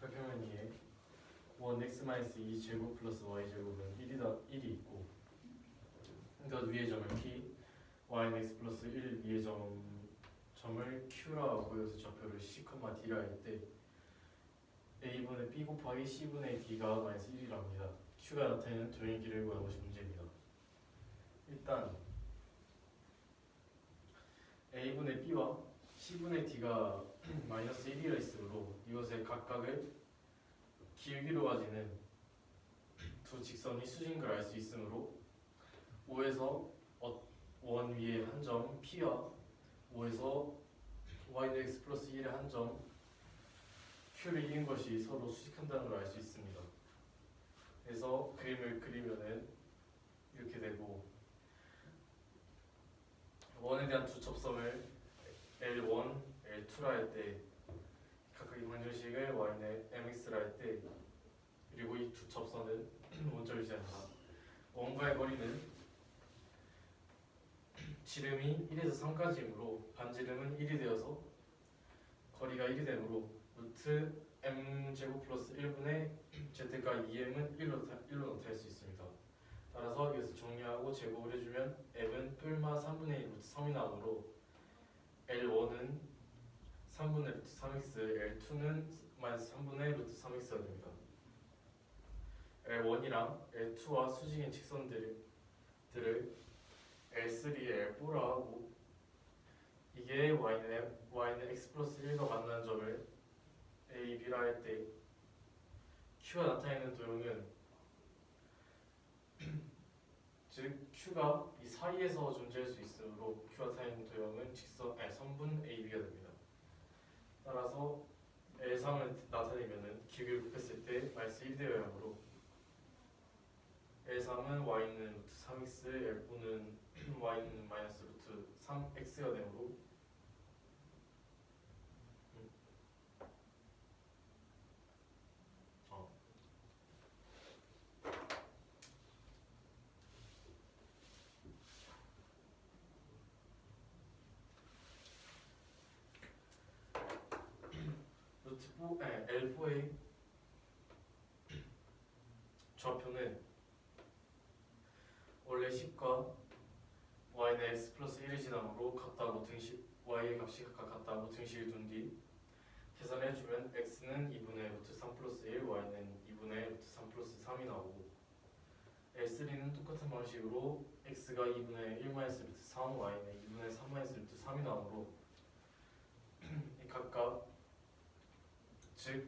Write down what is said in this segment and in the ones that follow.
펴면 2에 1x-2 제곱 플러스 y 제곱은 1이 있고 그 위의 점을 p y는 x 플러스 1 위의 점을 q라고 해서 좌표를 c, d라 할 때 a분의 b 곱하기 c분의 d가 마이너스 1이랍니다. q가 나타내는 도형의 길이를 구하는 것이 문제입니다. 일단 a분의 b와 c분의 d가 마이너스 1이라 있으므로 이것의 각각을 기울기로 가지는 두 직선이 수직인 걸 알 수 있으므로 5에서 원 위에 한 점 p와 5에서 y는 x 플러스 1의 한 점 q를 이긴 것이 서로 수직한다는 걸 알 수 있습니다. 그래서 그림을 그리면은 이렇게 되고 원에 대한 두 접점을 L1, L2라 할 때 각각의 방정식을 y는 mx라 할 때 그리고 이 두 접선은 원점을 지합니다. 원과의 거리는 지름이 1에서 3까지이므로 반지름은 1이 되어서 거리가 1이 되므로 루트 m제곱 플러스 1분의 z가 2m은 1로 나타낼 수 있습니다. 따라서 이것을 정리하고 제곱을 해주면 m은 뿔마 3분의 1 루트 3이 나오므로 L1은 3분의 루트 3x, L2는 마이너스 3분의 루트 3x가 됩니다. L1이랑 L2와 수직인 직선들을 L3, L4라 하고 이게 y는 x 플러스 1과 만나는 점을 a, b라 할 때 q가 나타내는 도형은 즉 q가 이 사이에서 존재할 수 있으므로 q가 나타내는 도형은 선분 ab가 됩니다. 따라서 L3을 나타내면은 기울기를 곱했을 때 마이너스 1 되어야 하므로 L3은 y는 루트 3x, L4는 y는 마이너스 루트 3x가 되므로 L4의 좌표는 원래 10과 y는 x 플러스 1의 지남으로 같다고 y의 값이 각각 같다고 등식을 둔 뒤 계산해주면 x는 2분의 루트 3 플러스 1, y는 2분의 루트 3 플러스 3이 나오고 L3는 똑같은 방식으로 x가 2분의 1 마이너스 루트 3, y는 2분의 3 마이너스 루트 3이 나오므로 각각 즉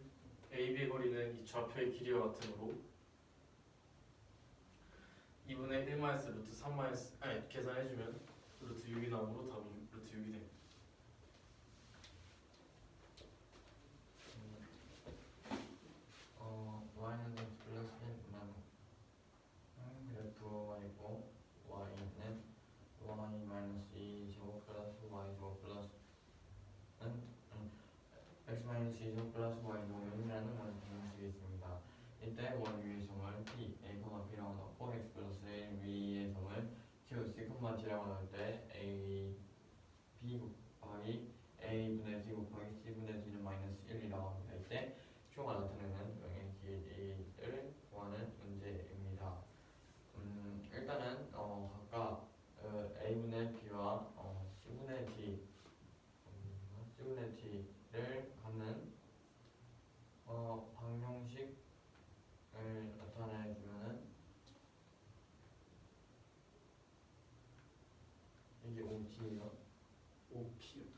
AB의 거리는 이 좌표의 길이와 같으므로 2분의 1 마이너스 루트 3 마이너스 계산해주면 루트 6이 나오므로 답이 루트 6이 됩니다. y는 x 플러스 1만 그래프 y고 y는 y 마이너스 2 제곱 플러스 y 제곱 플러스 x 마이너스 2 제곱 플러스 y 제곱이라는 원의 방정식이 있습니다. 이때 원 위의 점을 p, a, b라고 넣고 x 플러스 1 위의 점을 q, c, d라고 넣을 때 a, b 곱하기 a분의 b 곱하기 c분의 d는 마이너스 1이라고 합니다. 이때 q가 나타내는 도형의 길이를 구하는 문제입니다. 일단은 각각 a분의 b와 c분의 d를 갖는 방정식을 나타내주면은 이게 OT예요. OP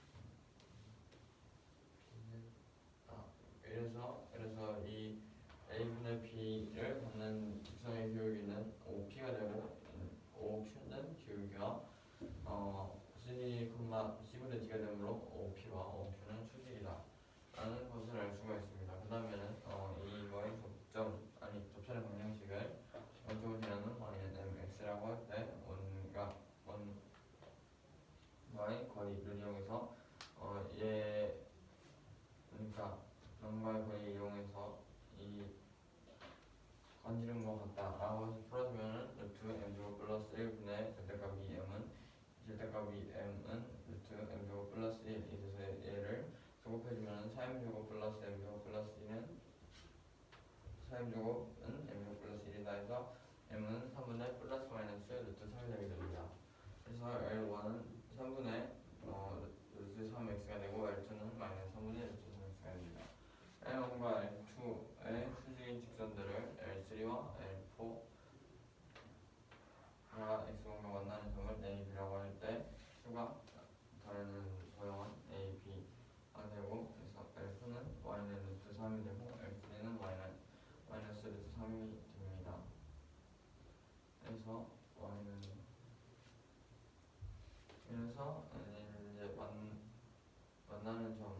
그래서 이 a분의 b를 갖는 직선의 기울기는 OP가 되고 OQ는 기울기가 c분의 d가 되므로 OP와 OQ는 수직이다 라는 것을 알 수가 있습니다. 그 다음에는 이거의 접선의 방정식을 원점을 지나는 y는 mx라고 할 때 원과의 거리를 이용해서 그러니까 원과의 거리를 이용해서 이 반지름과 같다라고 해서 풀어주면은 루트 m제곱 플러스 1분의 절대값이 m은 루트 m제곱 플러스 1 이래서 얘를 제곱해주면은 4m제곱 플러스 m제곱 플러스 2는 타임제곱은 m제곱 플러스 1이다 해서 m은 3분의 플러스 마이너스 루트 3이 되게 됩니다. 그래서 L1은 3분의 루트 3x가 되고 L2는 마이너스 3분의 루트 3x가 됩니다. L1과 L2의 수직인 직선들을 L3와 L4가 x1과 만나는 점을 A, B라고 할 때 수가 다른 도형은 A, B가 되고 그래서 L2는 y는 루트 3이 되고 L3는 마이너스 루트 3이 됩니다. 그래서 y는 이제 만나는 점을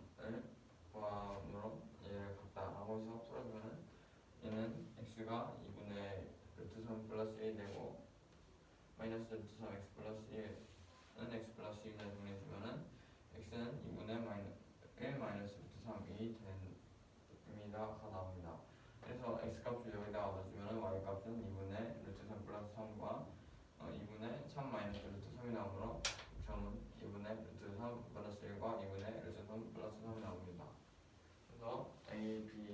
구함으로 얘를 같다라고 해서 풀어주면 얘는 x가 2분의 루트 3 플러스 1 되고 마이너스 루트 3x 플러스 1은 x 플러스 1을 정리해주면은 x는 2분의 1 마이너스 루트 3이 됩니다가 나옵니다. 그래서 x 값을 여기다가 넣어주면은 y 값은 2분의 루트 3 플러스 3과 2분의 3 마이너스 루트 3이 나오므로 점은 2분의 루트 3 플러스 1과 2분의 루트 3 플러스 3이 나옵니다. 그래서 A, B의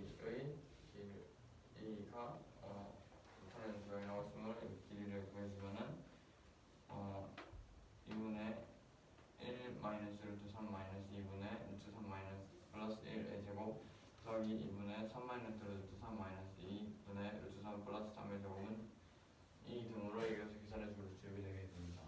길이가 못하는 도형이라고 했으므로 이 길이를 구해주면은 2분의 1 마이너스 루트 3 마이너스 2분의 루트 3 마이너스 플러스 1의 제곱 더하기 2분의 3 마이너스 루트 3 마이너스 2분의 루트 3 플러스 3의 제곱은 이 등으로 이것을 계산해 줄 수 있게 되게 됩니다.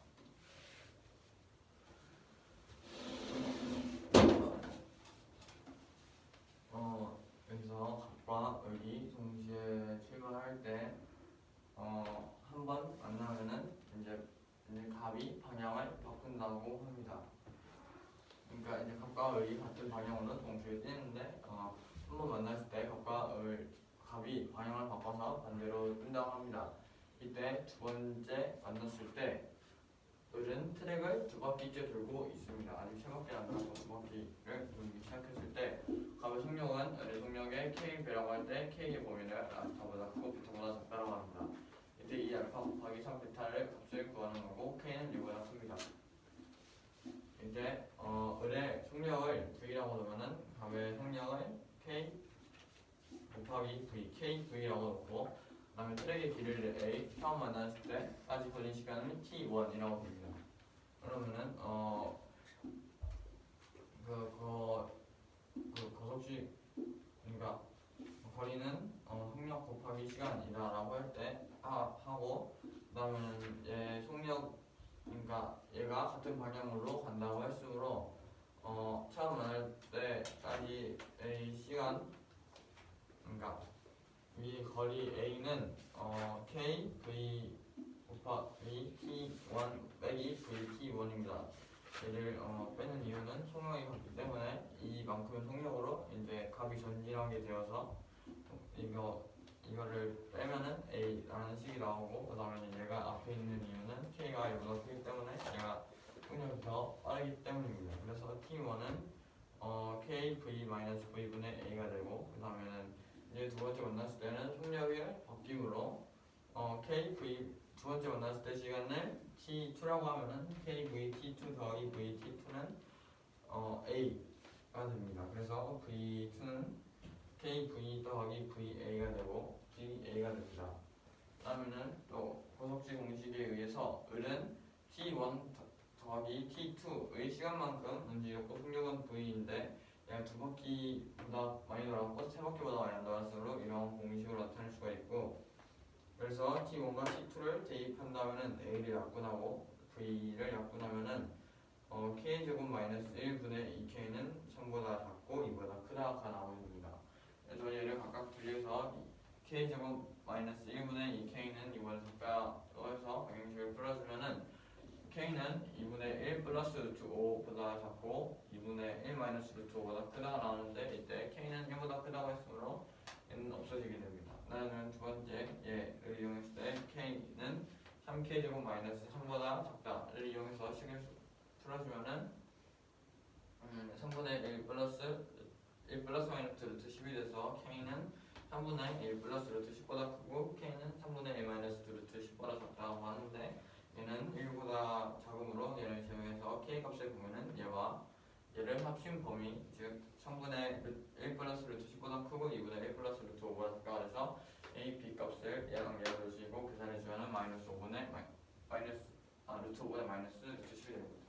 여기서 값과 을이 동시에 출발할 때 한 번 만나면은 이제 값이 방향을 바꾼다고 합니다. 그러니까 이제 값과 을이 같은 방향으로 동시에 뛰는데 한 번 만났을 때 값이 방향을 바꿔서 반대로 뛴다고 합니다. 이때 두 번째 만났을 때 을은 트랙을 두 바퀴째 돌고 있습니다. 아직 세 바퀴 안 돌고 두 바퀴를 돌기 시작했을 때 값의 속력은 을의 속력의 k배라고 할 때 k의 범위를 알파보다 크고 베타보다 작다라고 합니다. 이때 이 알파 곱하기 3 베타를 값을 구하는 거고 k는 이보다 큽니다. 이제 을의 속력을 v라고 놓으면은 값의 속력을 k 곱하기 v, kv라고 놓고 그 다음에 트랙의 길이를 a, 처음 만났을 때까지 걸린 시간은 t1이라고 됩니다. 그러면은 거속시 그러니까 거리는 속력 곱하기 시간이다라고 할 때 하고 그 다음에는 얘 속력 그러니까 얘가 같은 방향으로 간다고 했으므로 처음 만날 때까지 a 시간 그러니까 이 거리 a는 k v 곱하기 t1 빼기 v t1입니다. 얘를 빼는 이유는 속력이 같기 때문에 이만큼 속력으로 이제 값이 전진하게 되어서 이거를 빼면은 a라는 식이 나오고 그 다음에 얘가 앞에 있는 이유는 k가 얘보다 크기 때문에 얘가 속력이 더 빠르기 때문입니다. 그래서 t1은 k v-v분의 a가 되고 그 다음에는 이제 두 번째 만났을 때는 속력이 바뀜으로 두 번째 만났을 때 시간을 t2라고 하면은 kvt2 더하기 vt2는 a가 됩니다. 그래서 v2는 kv 더하기 va가 되고 va가 됩니다. 그다음에는 또 고속시 공식에 의해서 을은 t1 더하기 t2의 시간만큼 움직였고 속력은 v인데 얘가 두 바퀴보다 많이 돌았고 세 바퀴보다 많이 안 돌았으므로 이런 공식으로 나타낼 수가 있고 그래서 t1과 t2를 대입한다면은 a를 약분하고 v를 약분하면은 k제곱 마이너스 1분의 2k는 3보다 작고 2보다 크다가 나옵니다. 그래서 얘를 각각 분리해서 k제곱 마이너스 1분의 2k는 2보다 작다고 해서 방정식을 풀어주면은 k는 2분의 1 플러스 루트 5보다 작고 2분의 1 마이너스 루트 5보다 크다가 나오는데 이때 k는 1보다 크다고 했으므로 얘는 없어지게 됩니다. 나는 두 번째 얘를 이용했을 때 k는 3k제곱 마이너스 3보다 작다를 이용해서 식을 풀어주면은 3분의 1 플러스 마이너스 루트 10이 돼서 k는 3분의 1 플러스 루트 10보다 크고 k는 3분의 1 마이너스 루트 10보다 작다고 하는데 얘는 1보다 작으므로 얘를 제외해서 k 값을 보면은 얘를 합친 범위 즉 3분의 1 플러스 루트 10보다 크고 2분의 1 플러스 루트 5보다 작다 그래서 a, b 값을 얘랑 얘가 주시고 계산해주면 마이너스 5분의 루트 5분의 마이너스 루트 10이 됩니다.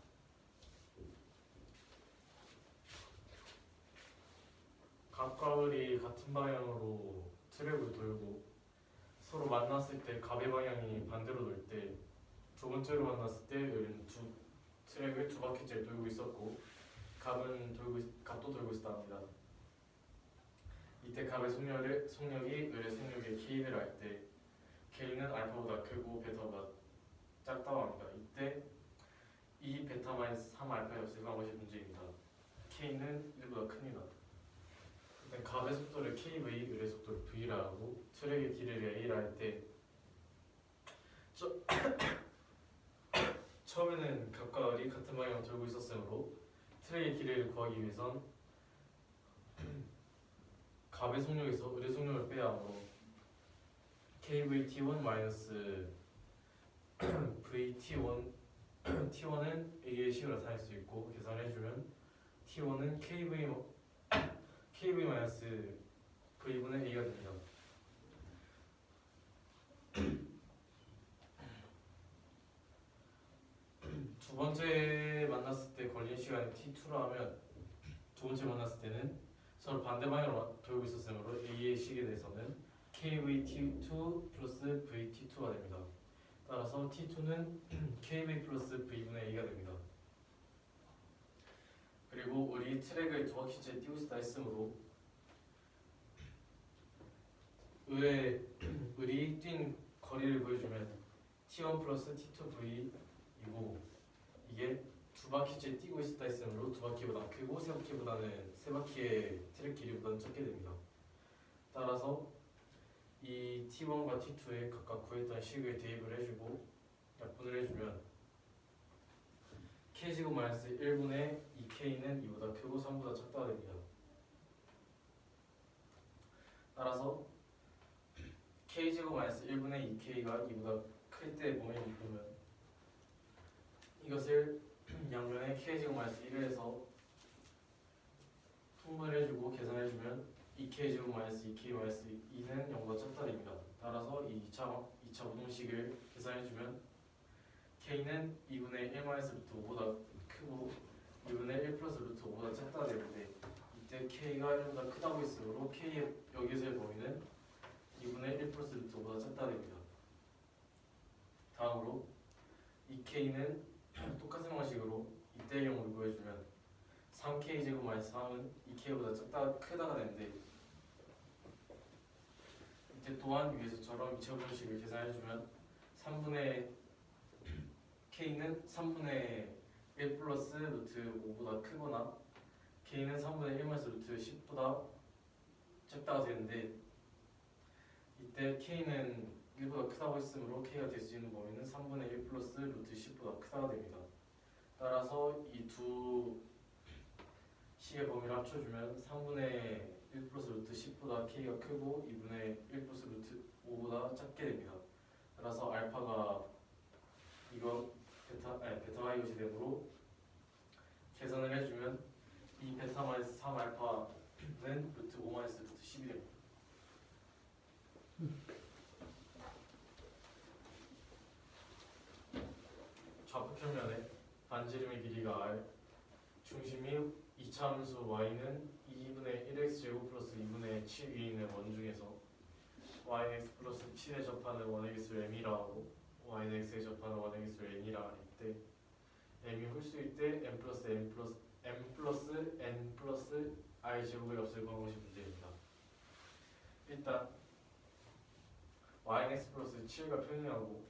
각각이 같은 방향으로 트랙을 돌고 서로 만났을 때 갑의 방향이 반대로 돌 때 두 번째로 만났을 때 우리는 트랙을 두 바퀴째 돌고 있었고 갑도 돌고 있었다 합니다. 이때 갑의 속력이 을의 속력에 K를 할 때 K는 알파보다 크고 베타보다 작다고 합니다. 이때 이 베타 마이너스 3 알파의 값을 구한 것이 문제입니다. K는 1보다 큽니다. 일단 갑의 속도를 KV, 을의 속도를 V라 하고 트랙의 길이를 A라 할 때 처음에는 갑과 을이 같은 방향으로 돌고 있었으므로 트랙의 길이를 구하기 위해선 갑의 속력에서 을의 속력을 빼야 하므로 KVT1 마이너스 VT1 T1은 A의 식을 나타낼 수 있고 계산해주면 T1은 KV 마이너스 V분의 A가 됩니다. 두 번째 만났을 때 걸린 시간이 T2로 하면 두 번째 만났을 때는 서로 반대 방향으로 돌고 있었으므로 A의 식에 대해서는 KVT2 플러스 VT2가 됩니다. 따라서 T2는 KV 플러스 V분의 A가 됩니다. 그리고 우리 트랙을 두 바퀴째 띄고 있다 했으므로 을이 뛴 거리를 보여주면 T1 플러스 T2 V이고 이게 두 바퀴째 뛰고 있었다 했으므로 두 바퀴보다 크고 세 바퀴보다는 세 바퀴의 트랙 길이보다는 적게 됩니다. 따라서 이 T1과 T2에 각각 구했던 식을 대입을 해주고 약분을 해주면 K제곱 마이너스 1분의 2K는 2보다 크고 3보다 작다가 됩니다. 따라서 K제곱 마이너스 1분의 2K가 2보다 클 때 범위를 보면 이것을 양면에 K제곱 마이너스 1을 해서 통분을 해주고 계산해주면 2K제곱 마이너스 2K 마이너스 2는 0보다 작다 됩니다. 따라서 이 2차 우동식을 계산해주면 K는 2분의 1 마이너스 루트 5보다 크고 2분의 1 플러스 루트 5보다 작다 되는데 이때 K가 1보다 크다고 했으므로 K의 여기서의 범위는 2분의 1 플러스 루트 5보다 작다 됩니다. 다음으로 이 K는 똑같은 방식으로 이때의 경우를 보여주면 3K 제곱 마이너스 3은 2K보다 크다가 되는데 이때 또한 위에서처럼 2차 분식을 계산해주면 3분의 K는 3분의 1 플러스 루트 5보다 크거나 K는 3분의 1 마이너스 루트 10보다 작다가 되는데 이때 K는 1보다 크다고 했으므로 K가 될 수 있는 범위는 3분의 1 플러스 루트 10보다 크다가 됩니다. 따라서 이 두 식의 범위를 합쳐주면 3분의 1 플러스 루트 10보다 K가 크고 2분의 1 플러스 루트 5보다 작게 됩니다. 따라서 알파가 베타가 이것이 되므로 계산을 해주면 이 베타 마이너스 3 알파는 루트 5 마이너스 루트 10이 됩니다. 좌표평면에 반지름의 길이가 r, 중심이 이차함수 y는 2분의 1x제곱 플러스 2분의 7 위에 있는 원중에서 y는 x 플러스 7에 접하는 원의 개수를 m이라 하고 y는 x에 접하는 원의 개수를 n이라 할 때 m이 홀수일 때 m 플러스 n 플러스 i 제곱의 값을 구한 것이 문제입니다. 일단 y는 x 플러스 7과 평행하고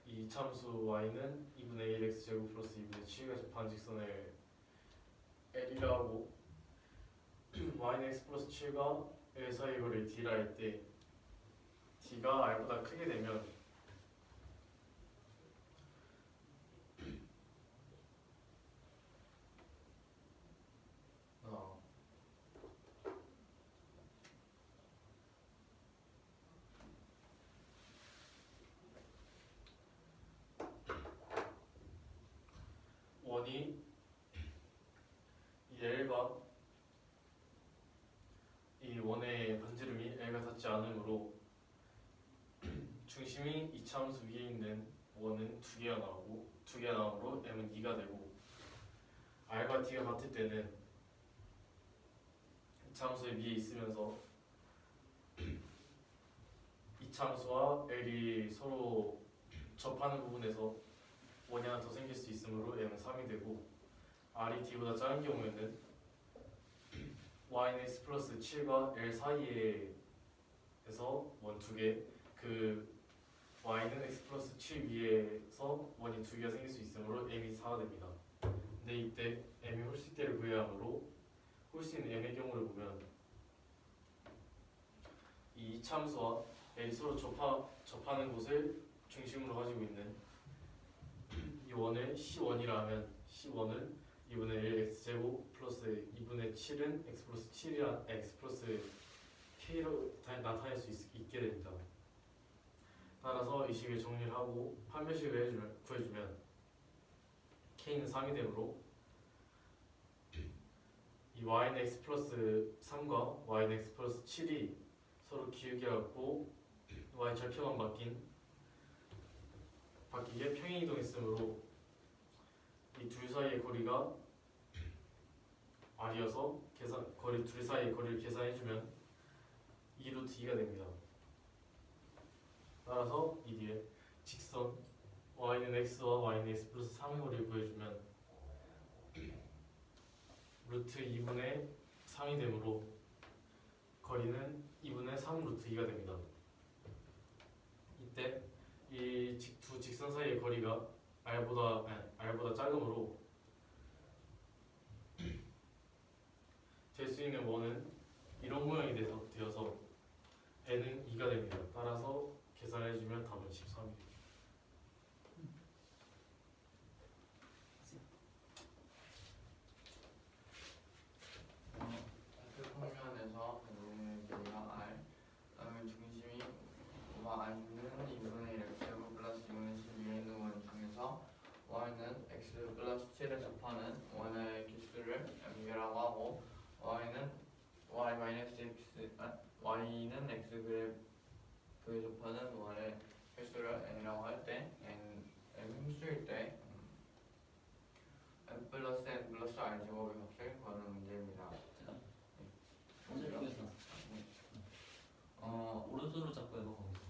이차함수 y는 2분의 1 x제곱 플러스 2분의 7과 접한 직선을 l이라 하고 y는 x 플러스 7과 l 사이의 거리를 d라 할 때 d가 r보다 크게 되면 원이 이 L과 이 원의 반지름이 L과 같지 않으므로 중심이 이차함수 위에 있는 원은 두 개가 나오므로 m은 2가 되고 r과 t가 같을 때는 이차함수의 위에 있으면서 이차함수와 l이 서로 접하는 부분에서 원이 하나 더 생길 수 있으므로 m은 3이 되고 r이 t보다 작은 경우에는 y는 x 플러스 7과 l 사이에서 원 두 개, 그 y는 x 플러스 7 위에서 원이 두 개가 생길 수 있으므로 m이 4가 됩니다. 근데 이때 m이 홀수대를 구해야 하므로 홀수인 m의 경우를 보면 이 이차함수와 l이 서로 접하는 곳을 중심으로 가지고 있는 이 원을 C1이라 하면 C1은 2분의 1 x제곱 플러스 2분의 7은 x 플러스 7이라 x 플러스 k로 나타낼 수 있게 됩니다. 따라서 이 식을 정리를 하고 판별식을 구해주면 k는 3이 되므로 이 y는 x 플러스 3과 y는 x 플러스 7이 서로 기울기 갖고 y 절표만 바뀌게 평행이동했으므로 이 둘 사이의 거리가 r이어서 거리 둘 사이의 거리를 계산해주면 2루트 2가 됩니다. 따라서 이 뒤에 직선 y는 x와 y는 x 플러스 3의 거리를 구해주면 루트 2분의 3이 되므로 거리는 2분의 3 루트 2가 됩니다. 이때 이 두 직선 사이의 거리가 r보다 작으므로 될 수 있는 원은 이런 모양이 되어서 n은 2가 됩니다. 따라서 계산해주면 답은 13입니다. 평면에서 길이가 r, 그다음에 중심이 r는 2분의 1 x제곱 플러스 2분의 7 위에 있는 원 중에서 y는 x 플러스 7에 접하는 원의 개수를 m이라고 하고 y는 y는 x 그에 접하는 원의 개수를 n이라고 할 때 n 홀수일 때 n 플러스 n 플러스 r 제곱의 값을 구하는 문제입니다. 선생님 쪽에서 오른손으로 잡고 해봐 거기서.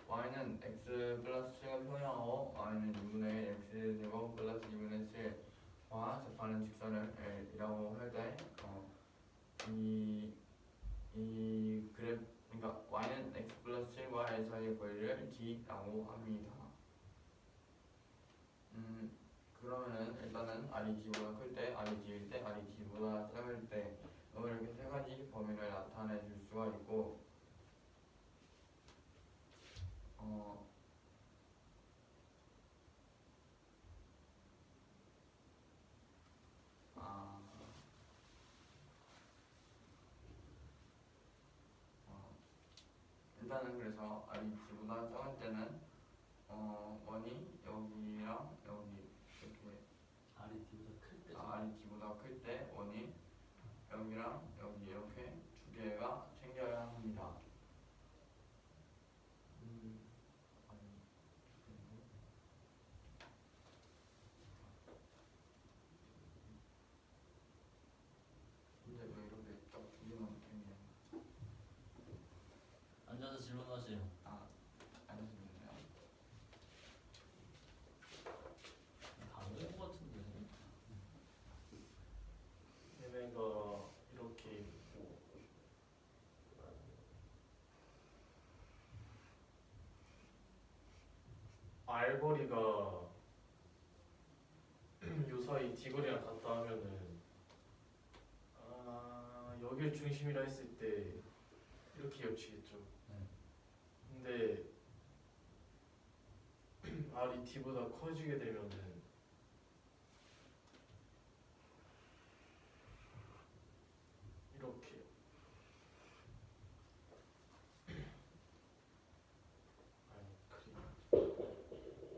y는 x 플러스 7과 평행하고 y는 2분의 1 x 제곱 플러스 2분의 7과 접하는 직선을 l이라고 할 때 그러니까 y는 x 플러스 7과 l 사이의 거리를 d라고 합니다. 그러면은 일단은 r이 d보다 클 때, r이 d일 때, r이 d보다 작을 때 이렇게 세 가지 범위를 나타내 줄 수가 있고 일단은 그래서 r이 d보다 작을 때는 원이 여기랑 여기 이렇게 r이 d보다 클 때. r이 d보다 클 때 원이 여기랑 여기 이렇게 두 개가 생겨야 합니다. 근데 왜 이렇게 딱 두 개만 생기냐? 앉아서 질문하세요. 알겠습니다. 다 외운 것 같은데. 얘네가 이렇게 있고 r 거리가 요 사이 d 거리랑 같다 하면은 여기를 중심이라 했을 때 이렇게 겹치겠죠. 근데 r이 d보다 커지게 되면은 이렇게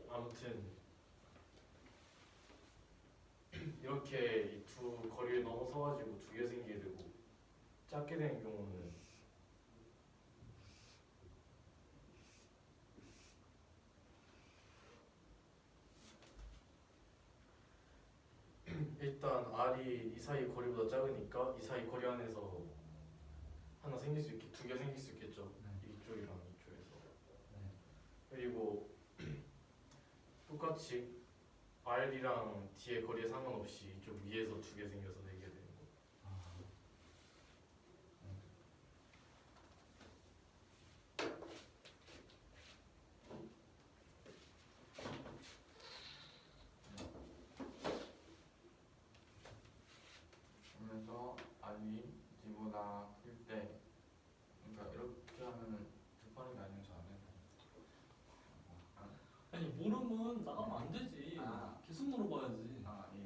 아무튼 이렇게 이 두 거리를 넘어서가지고 두 개 생기게 되고 작게 되는 경우는 일단 R이 이 사이 거리보다 작으니까 이 사이 거리 안에서 하나 생길 수 있게 두 개 생길 수 있겠죠. 이쪽이랑 이쪽에서. 그리고 똑같이 R이랑 D의 거리에 상관없이 이쪽 위에서 두 개 생겨서 네 개 되는 거. 그러면서 R이 D보다 클 때, 그러니까 이렇게 하면은 급하는 게 아니면 잘안 되나요? 아니 모르면 나가면 안 되지. 아. 계속 물어봐야지. 아, 예.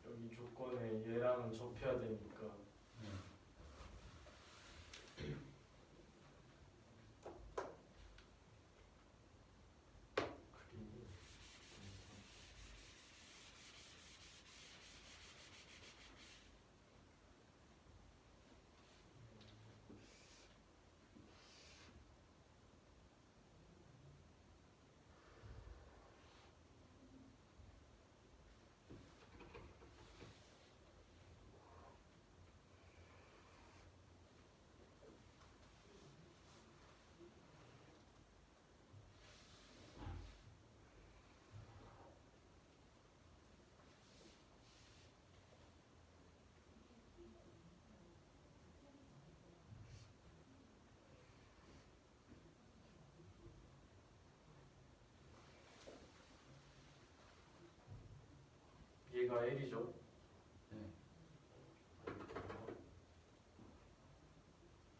여기 조건에 얘랑은 접해야 되니까 그리고 얘가 L이죠. 네.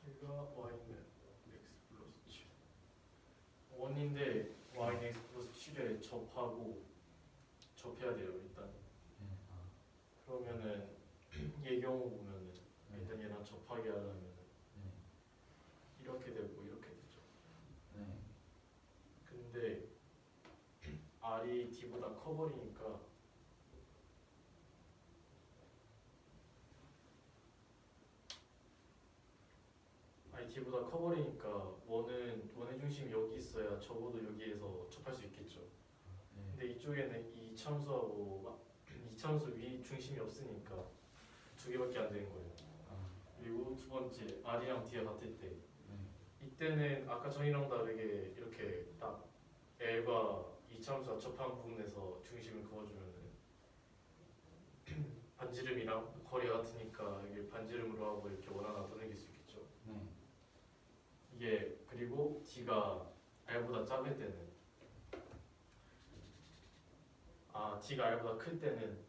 얘가 Y는 X 플러스 7 원인데 Y는 X 플러스 7에 접해야 돼요 일단. 그러면은 얘 경우 보면은 일단 얘랑 접하게 하려면은 이렇게 되고 이렇게 되죠. 근데 R이 D보다 커버리니까 D보다 커버리니까 원의 중심이 여기 있어야 적어도 여기에서 접할 수 있겠죠. 근데 이쪽에는 이 참수 위 중심이 없으니까 두 개밖에 안 되는 거예요. 그리고 두 번째 R이랑 D가 같을 때 이때는 아까 전이랑 다르게 이렇게 딱 L과 이 참수가 접한 부분에서 중심을 그어주면은 반지름이랑 거리가 같으니까 이게 반지름으로 하고 이렇게 원 하나 더 생길 수 있겠죠. 이게 그리고 D가 R보다 작을 때는 D가 R보다 클 때는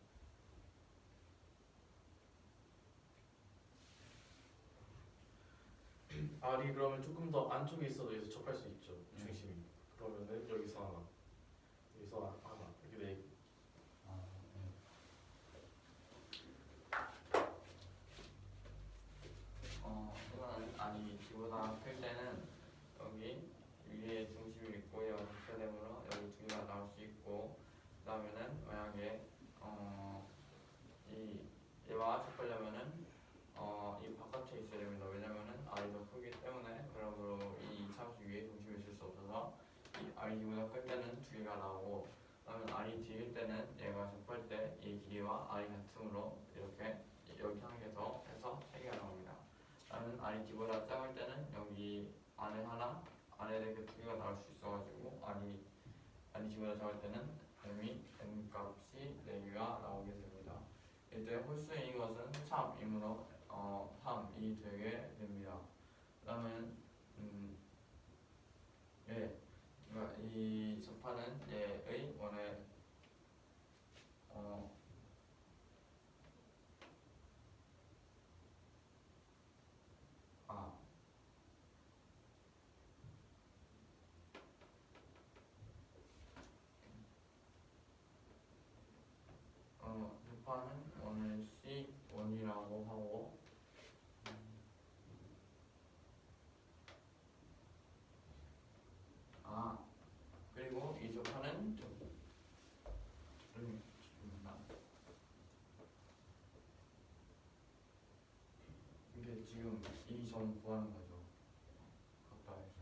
R이 그러면 조금 더 안쪽에 있어도 여기서 접할 수 있죠. 중심이. 그러면은 여기서 하나, 여기서 하나 이렇게 돼. 이거는 R이 D보다 클 때는 여기 위에 중심이 있고 얘가 접대되므로 여기 두 개가 나올 수 있고, 그 다음에는 만약에 이 얘와 접하려면은 이 바깥에 있어야 됩니다. 왜냐면은 R이 더 크기 때문에. 그러므로 이 참수 위에 중심이 있을 수 없어서 이 R이 D보다 클 때는 두 개가 나오고, 그다음에 R이 D일 때는 얘가 접할 때 이 길이와 R이 같으므로 이렇게 여기 한 개 더 해서 세 개가 나옵니다. 그다음에 R이 D보다 작을 때는 여기 안에 하나, 안에 이렇게 두 개가 나올 수 있어가지고 R이 D보다 작을 때는 M 값이 4개가 나오게 됩니다. 이때 홀수인 것은 3이므로 3이 되게 됩니다. 그다음에 그러니까 이 접하는 얘의 원의 접하는 원을 C1이라고 하고, 지금 이 점 구하는 거죠. 가까이서.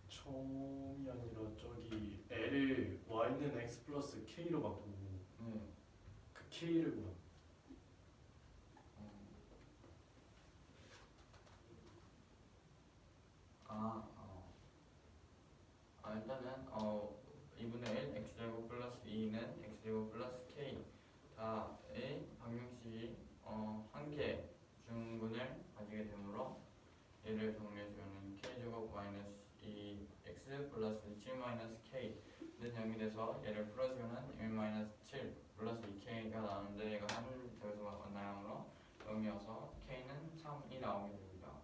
처음이 아니라 저기 L을 Y는 X 플러스 K로 바꾸고 네. 그 K를 구하. 일단은 2분의 1 x제곱 플러스 2는 x제곱 플러스 k 다의 방정식이 한 개 중근을 가지게 되므로 얘를 정리해주면 k제곱 마이너스 2x 플러스 7 마이너스 k는 0이 돼서 얘를 풀어주면 1 마이너스 7 플러스 2k가 나오는데 얘가 한 제곱에서 만나므로 0이어서 k는 3이 나오게 됩니다.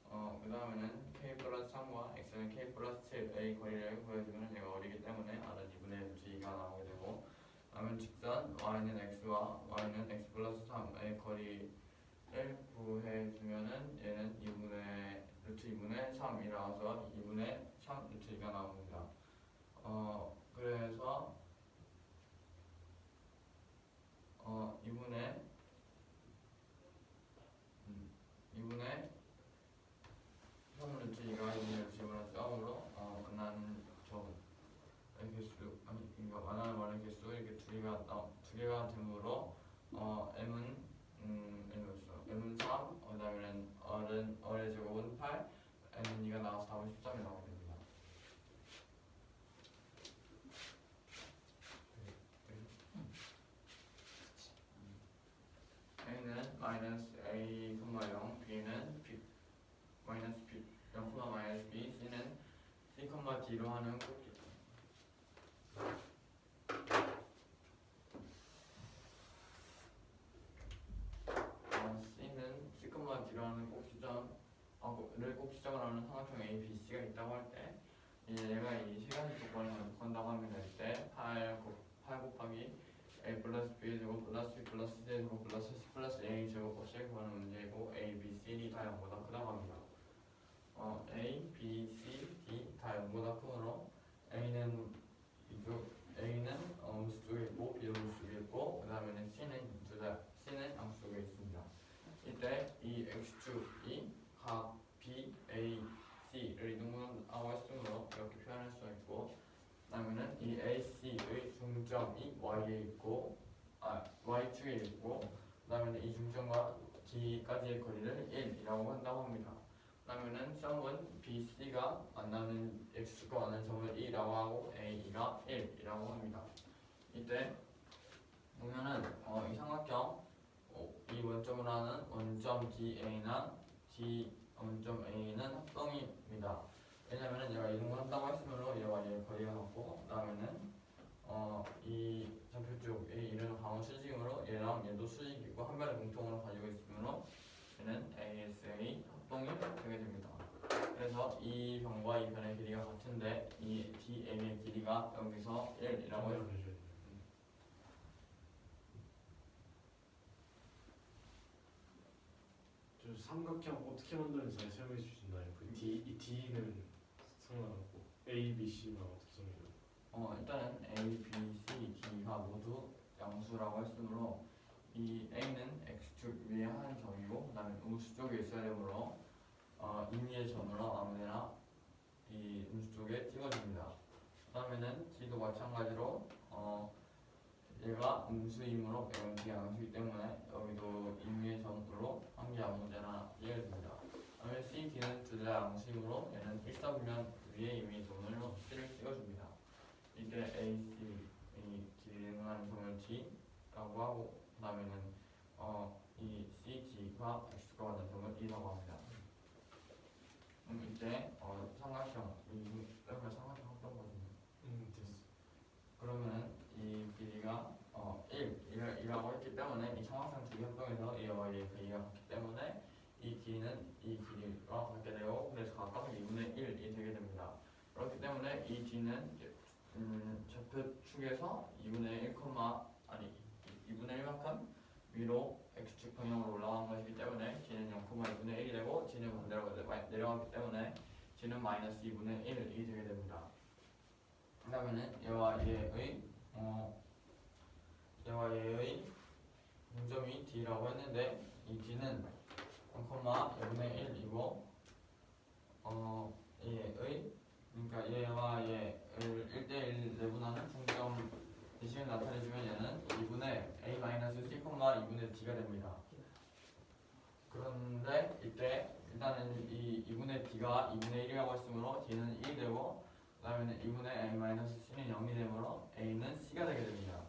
그 다음에는 k 플러스 3과 x는 k 플러스 7의 거리를 구해주면 얘가 어리기 때문에 r은 2분의 2가 나오게 되고, 다음은 직선 y는 x와 y는 x 플러스 3의 거리를 구해주면은 얘는 2분의 루트 2분의 3이 나와서 2분의 3 루트 2가 나옵니다. 그래서 2분의 3 루트 2가 2분의 루트 2분의 점으로 만나는 점의 개수, 아니 이거 만나는 말의 개수 이렇게 두 개가 되므로 m은 m은 3, 그다음에는 r의 제곱은 8, m은 2가 나와서 답은 13이 나오게 됩니다. a는 마이너스 a, 0, b는 b 마이너스 b, 0, 마이너스 b, c는 c, d로 하는 꼭지. c는 c, d로 하는 꼭지점을 꼭지점을 하는 삼각형 a, b, c가 있다고 할 때, 얘가 이 세 가지 조건을 반복한다고 하면 될 때 8 곱하기 a 플러스 b 제곱 플러스 b 플러스 c 제곱 플러스 c 플러스 a 제곱 없이 구하는 문제이고, a, b, c, d 다 0보다 크다고 합니다. a, b, c, d 다 0보다 크므로 a는 음수 쪽에 있고 b는 음수 쪽에 있고, 그 다음에는 c는 양수 쪽에 있습니다. 이때 이 x축이 각 b, a, c를 이동하고 있으므로 이렇게 표현할 수가 있고, 그 다음에는 이 a, c의 중점이 y에 있고 y축에 있고, 그 다음에는 이 중점과 d까지의 거리를 1이라고 한다고 합니다. 그 다음에는 점은 b, c가 만나는 x축과 만나는 점을 2라고 하고 a가 1이라고 합니다. 이때 보면은 이 삼각형 이 원점을 하는 원점 DA나 원점 A는 합동입니다. 왜냐면은 얘가 이동을 한다고 했으므로 얘와 얘의 거리가 같고, 그 다음에는 이 좌표 쪽에 이런 강원 수직이므로 얘랑 얘도 수직이고 한 변의 공통으로 가지고 있으므로 얘는 ASA 합동이 되게 됩니다. 그래서 이 변과 이 변의 길이가 같은데 이 DA의 길이가 여기서 1이라고 해요. 삼각형 어떻게 만드는지 잘 설명해 주신다요? 이 D는 상관없고 A, B, C만 어떻게 설명해요? 일단은 A, B, C, D가 모두 양수라고 했으므로 이 A는 X축 위에 한 점이고, 그 다음에 음수 쪽에 있어야 되므로 임의의 점으로 아무데나 이 음수 쪽에 찍어줍니다. 그 다음에는 D도 마찬가지로 얘가 음수이므로 얘는 비양수이기 때문에 여기도 임의의 점으로 한 개 아무데나 찍어줍니다. 그다음에 C, D는 둘 다 양수이므로 얘는 일사분면 위에 임의의 점으로 C를 찍어줍니다. 이때 A, C, 이 길이는 하는 점을 D라고 하고, 그 다음에는 이 C, D가 X가 같은 점을 E라고 합니다. 이때 삼각형 삼각형 합동거든요. 됐어. 그러면 이 길이가 1이라고 했기 때문에 이 삼각형 두 개 합동해서 얘와 얘의 길이가 같기 때문에 이 길이는 이 길이와 같게 되고, 그래서 각각 2분의 1이 되게 됩니다. 그렇기 때문에 이 D는 좌표축에서 2분의 1만큼 위로 X축 방향으로 올라간 것이기 때문에 D는 0,2분의 1이 되고, D는 반대로 내려가기 때문에 D는 마이너스 2분의 1이 되게 됩니다. 그 다음에는 얘와 얘의 중점이 D라고 했는데 이 D는 0,2분의 1이고 얘의 그러니까 얘와 얘를 1대1 내분하는 중점 대신을 나타내주면 얘는 2분의 A-C, 2분의 D가 됩니다. 그런데 이때 일단은 이 2분의 D가 2분의 1이라고 했으므로 D는 1이 되고 그 다음에 2분의 A-C는 0이 되므로 A는 C가 되게 됩니다.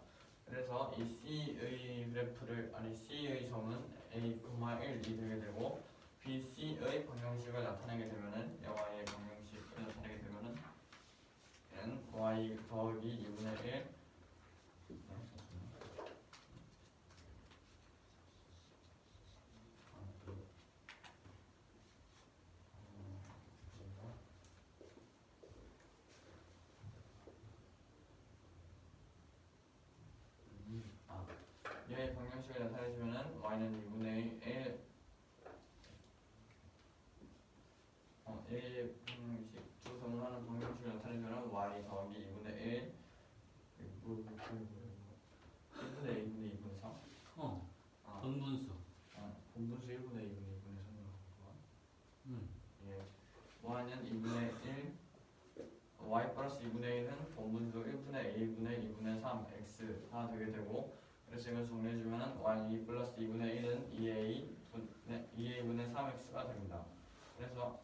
그래서 이 C의 그래프를 C의 점은 A, 1이 되게 되고 BC의 방정식을 나타내게 되면은 Y의 방정식을 나타내게 되면은 얘는 Y 더하기 2분의 1 얘의 방정식을 나타내주면은 y는 2분의 1 얘의 방정식 두 점을 하는 방정식을 나타내주면은 y 더하기 2분의 1 그리고 1분의 2분의 2분의 3 분수. 분분수 1분의 2분의 2분의 3으로 하고 응. 예, y는 2분의 1 y 플러스 2분의 1은 본분수 1분의 a분의 2분의 3 x가 되게 되고 그래서 이걸 정리해주면 y 플러스 2분의 1은 2a분의 3x가 됩니다. 그래서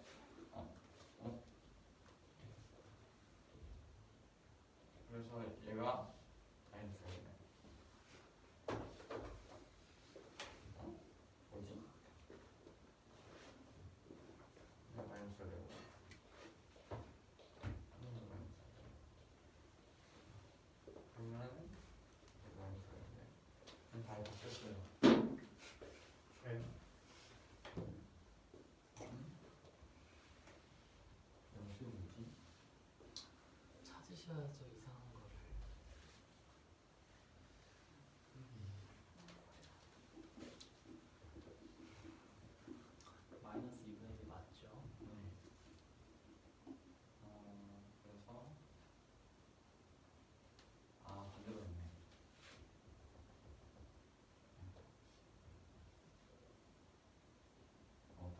그래서 얘가 마이너스겠네. 뭐지? 마이너스가 되고 그러면 마이너스가 되네. 다 바뀌었어요. 네. 영수 뭐지? 찾으셔야죠 이상한 거를. 마이너스 2분의 1이 맞죠? 네. 그래서 반대로 했네. 맞다.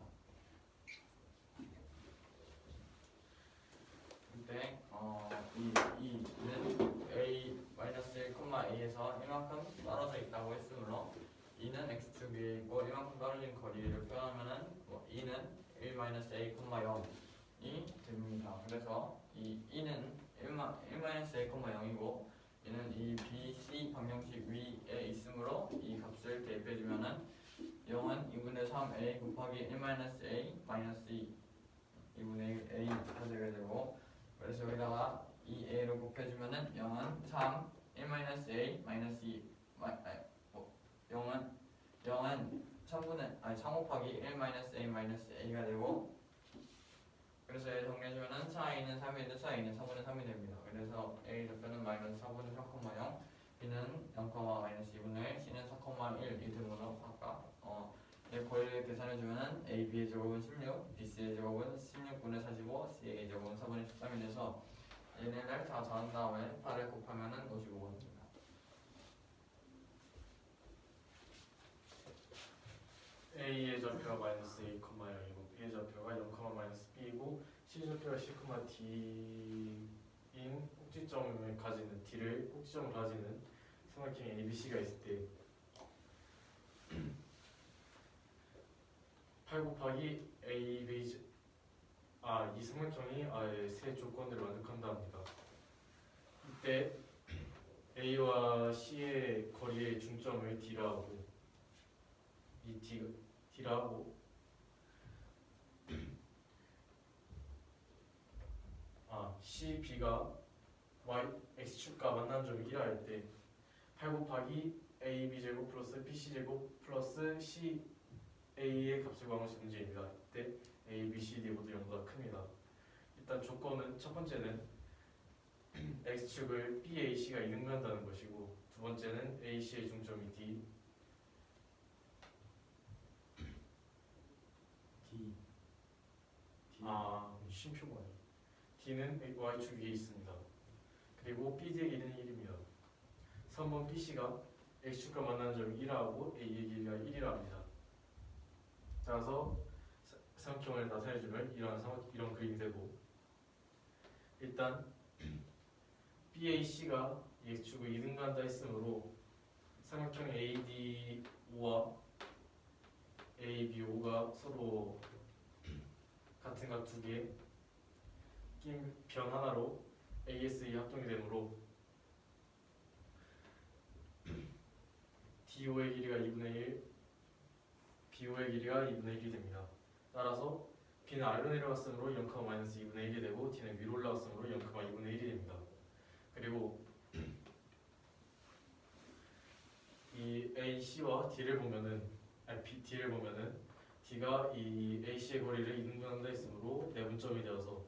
근데 이는 a 마이너스 1, a에서 이만큼 떨어져 있다고 했으므로 이는 x축 위에 있고 이만큼 떨어진 거리를 표현하면은 이는 1 마이너스 a, 0이 됩니다. 그래서 이 이는 1 마이너스 a, 0이고 이는 이 b, c 방정식 위에 있으므로 이 값을 대입해주면은 0은 2분의 3a 곱하기 1 마이너스 a 마이너스 2분의 1 a가 되게 되고 그래서 여기다가 이 a를 곱해주면은 0은 3 1 마이너스 a 마이너스 2 0은 3 곱하기 1 마이너스 a 마이너스 a가 되고 그래서 얘 정리해주면은 4a는 3이든 4a는 4분의 3이 됩니다. 그래서 a 좌표는 마이너스 4분의 3,0 b는 0, 마이너스 2분의 1 c는 4,1이 되므로 아까 얘 거리를 계산해주면은 a, b의 제곱은 16 b, c의 제곱은 16분의 45 c의 제곱은 4분의 13이 돼서 얘네를 다 더한 다음에 8을 곱하면은 55가 됩니다. A의 좌표가 마이너스 a, 0이고 B의 좌표가 0, 마이너스 b이고 C 좌표가 C, D인 꼭지점을 가지는 D를 꼭지점을 가지는 삼각형 ABC가 있을 때 8 곱하기 A 베이즈 이 삼각형이 아의 세 조건들을 만족한다 합니다. 이때 A와 C의 거리의 중점을 D라 하고 이 D라 하고 C, B가 Y, X축과 만나는 점이 1할 때 8 곱하기 A, B제곱 플러스 BC제곱 플러스 C, A의 값을 구하는 것이 문제입니다. 이때 A, B, C, D 모두 0보다 큽니다. 일단 조건은 첫 번째는 X축을 B, A, C가 이등분한다는 것이고 두 번째는 A, C의 중점이 D 쉼표가 아니에요. D는 Y축 위에 있습니다. 그리고 BD의 길이는 1입니다. 3번 BC가 x축과 만나는 점이 1하고 a의 길이가 1이라 합니다. 따라서 삼각형을 나타내주면 이런 그림이 되고, 일단 BAC가 x축을 이등분한다 했으므로 삼각형 ADO와 ABO가 서로 같은 각 두 개, 낀 변 하나로 ASE 합동이 되므로 DO의 길이가 2분의 1, BO의 길이가 2분의 1이 됩니다. 따라서 B는 아래로 내려갔으므로 0,-2분의 1이 되고 D는 위로 올라갔으므로 0,2분의 1이 됩니다. 그리고 이 AC와 D를 보면은 D를 보면은 D가 이 AC의 거리를 이등분한다 했으므로 내분점이 되어서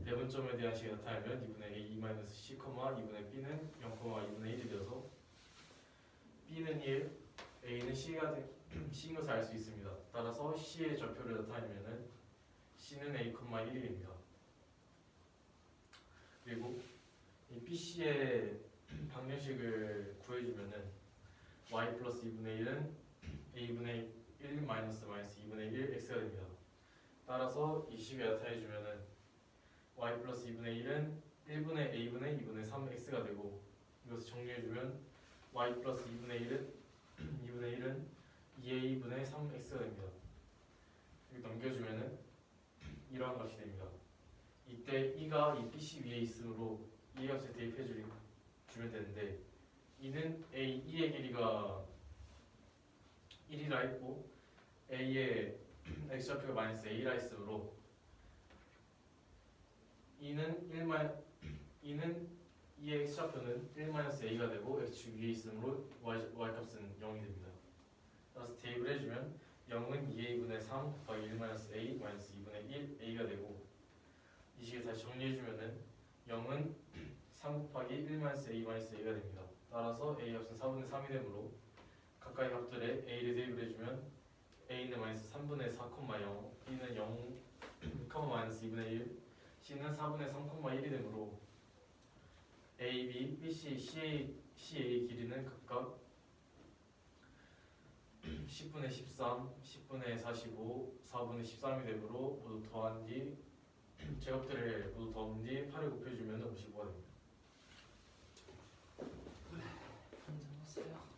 내분점에 대한 식이 나타나면 2분의 A-C, 2분의 B는 0,2분의 1이 되어서 B는 1, A는 C인 것을 알 수 있습니다. 따라서 C의 좌표를 나타내면은 C는 A,1이 됩니다. 그리고 이 BC의 방정식을 구해주면은 y 플러스 2분의 1은 a분의 1 마이너스 2분의 1 x가 됩니다. 따라서 이 식을 나타내주면은 y 플러스 2분의 1은 1분의 a분의 2분의 3 x가 되고, 이것을 정리해주면 y 플러스 2분의 1은 2a분의 3 x가 됩니다. 이렇게 넘겨주면은 이러한 값이 됩니다. 이때 e가 이 BC 위에 있으므로 이 값에 대입해주면 되는데, e는 E의 길이가 1이라 했고 A의 x좌표가 마이너스 A라 했으므로 E는 E의 x좌표는 1-A가 되고 x축 위에 있으므로 y값은 0이 됩니다. 따라서 대입을 해주면 0은 2a분의 3 곱하기 1-A 마이너스 2분의 1 a가 되고, 이 식을 다시 정리해주면은 0은 3 곱하기 1-A 마이너스 a가 됩니다. 따라서 a 값은 4분의 3이 되므로 각각의 값들에 a를 대입을 해주면 a는 마이너스 3분의 4,0, b는 0, 마이너스 2분의 1, c는 4분의 3,1이 되므로 a, b, bc, ca의 길이는 각각 10분의 13, 10분의 45, 4분의 13이 되므로 모두 더한 뒤 제곱들을 모두 더한 뒤 8을 곱해주면 55가 됩니다. 한잔 왔어요.